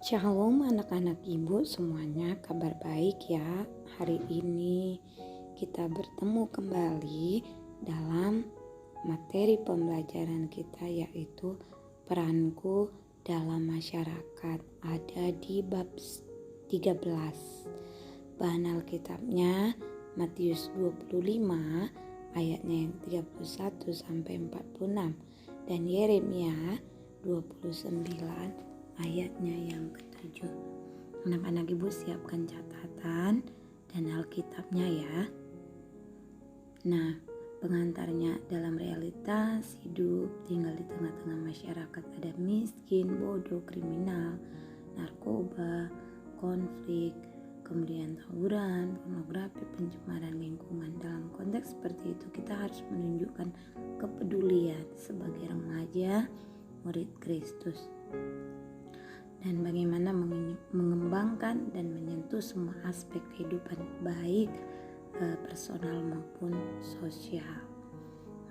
Shalom anak-anak ibu semuanya, kabar baik ya. Hari ini kita bertemu kembali dalam materi pembelajaran kita, yaitu peranku dalam masyarakat, ada di bab 13. Bahan Alkitabnya Matius 25 ayatnya yang 31 sampai 46 dan Yeremia 29 ayatnya yang ke-7. Anak-anak ibu siapkan catatan dan Alkitabnya ya. Nah, pengantarnya dalam realitas hidup tinggal di tengah-tengah masyarakat ada miskin, bodoh, kriminal, narkoba, konflik, kemudian tawuran, pornografi, pencemaran lingkungan. Dalam konteks seperti itu kita harus menunjukkan kepedulian sebagai remaja murid Kristus. Dan bagaimana mengembangkan dan menyentuh semua aspek kehidupan baik personal maupun sosial.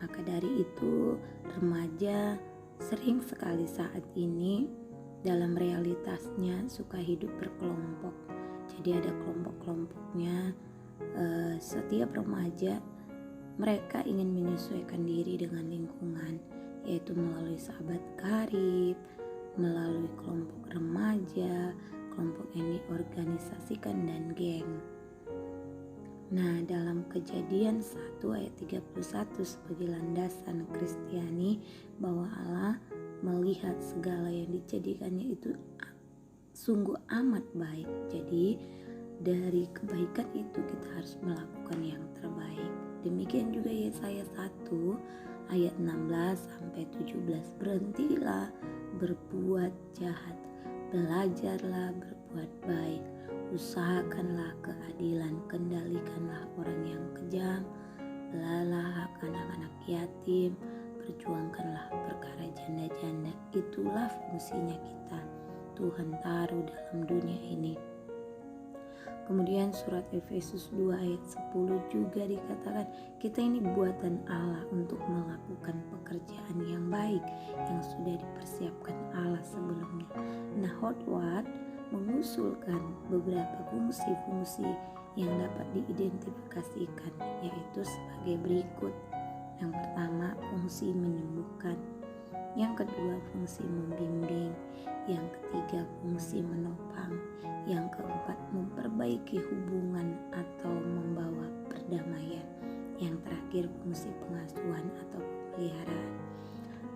Maka dari itu remaja sering sekali saat ini dalam realitasnya suka hidup berkelompok. Jadi ada kelompok-kelompoknya. Setiap remaja mereka ingin menyesuaikan diri dengan lingkungan, yaitu melalui sahabat karib, melalui kelompok remaja, kelompok yang diorganisasikan dan geng. Nah, dalam Kejadian 1 ayat 31 sebagai landasan Kristiani bahwa Allah melihat segala yang dijadikannya itu sungguh amat baik. Jadi dari kebaikan itu kita harus melakukan yang terbaik. Demikian juga Yesaya 1 ayat 16 sampai 17. Berhentilah berbuat jahat, belajarlah berbuat baik, usahakanlah keadilan, kendalikanlah orang yang kejam, belalah hak anak-anak yatim, perjuangkanlah perkara janda-janda. Itulah fungsinya kita Tuhan taruh dalam dunia ini. Kemudian surat Efesus 2 ayat 10 juga dikatakan kita ini buatan Allah untuk melakukan pekerjaan yang baik yang sudah dipersiapkan Allah sebelumnya. Nah, Hotward mengusulkan beberapa fungsi-fungsi yang dapat diidentifikasikan, yaitu sebagai berikut. Yang pertama, fungsi menyembuhkan. Yang kedua, fungsi membimbing. Yang ketiga, fungsi menopang. Yang keempat, memperbaiki hubungan atau membawa perdamaian. Yang terakhir, fungsi pengasuhan atau pemeliharaan.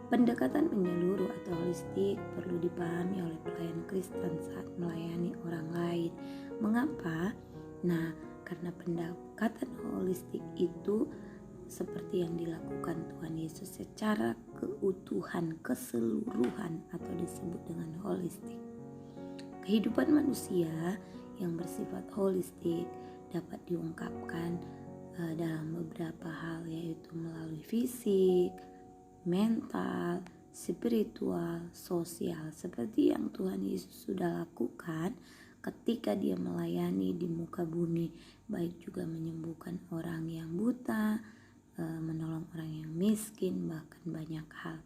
Pendekatan menyeluruh atau holistik perlu dipahami oleh pelayan Kristen saat melayani orang lain. Mengapa? Nah, karena pendekatan holistik itu seperti yang dilakukan Tuhan Yesus secara keutuhan, keseluruhan atau disebut dengan holistik. Kehidupan manusia yang bersifat holistik dapat diungkapkan dalam beberapa hal, yaitu melalui fisik, mental, spiritual, sosial, seperti yang Tuhan Yesus sudah lakukan ketika dia melayani di muka bumi, baik juga menyembuhkan orang yang buta, menolong orang yang miskin, bahkan banyak hal.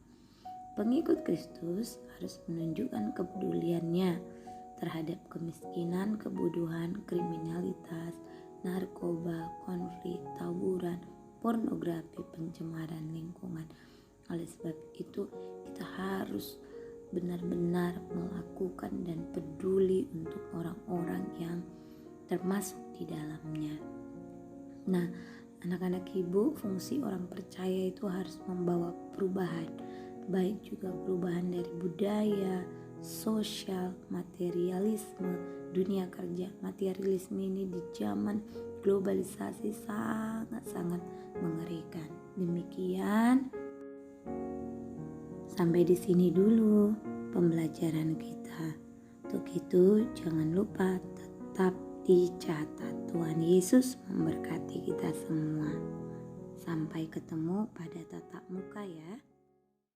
Pengikut Kristus harus menunjukkan kepeduliannya terhadap kemiskinan, kebodohan, kriminalitas, narkoba, konflik, tawuran, pornografi, pencemaran lingkungan. Oleh sebab itu kita harus benar-benar melakukan dan peduli untuk orang-orang yang termasuk di dalamnya. Nah, anak-anak ibu, fungsi orang percaya itu harus membawa perubahan, baik juga perubahan dari budaya, sosial, materialisme, dunia kerja. Materialisme ini di zaman globalisasi sangat-sangat mengerikan. Demikian, sampai di sini dulu pembelajaran kita. Untuk itu jangan lupa tetap dicatat. Tuhan Yesus memberkati kita semua. Sampai ketemu pada tatap muka ya.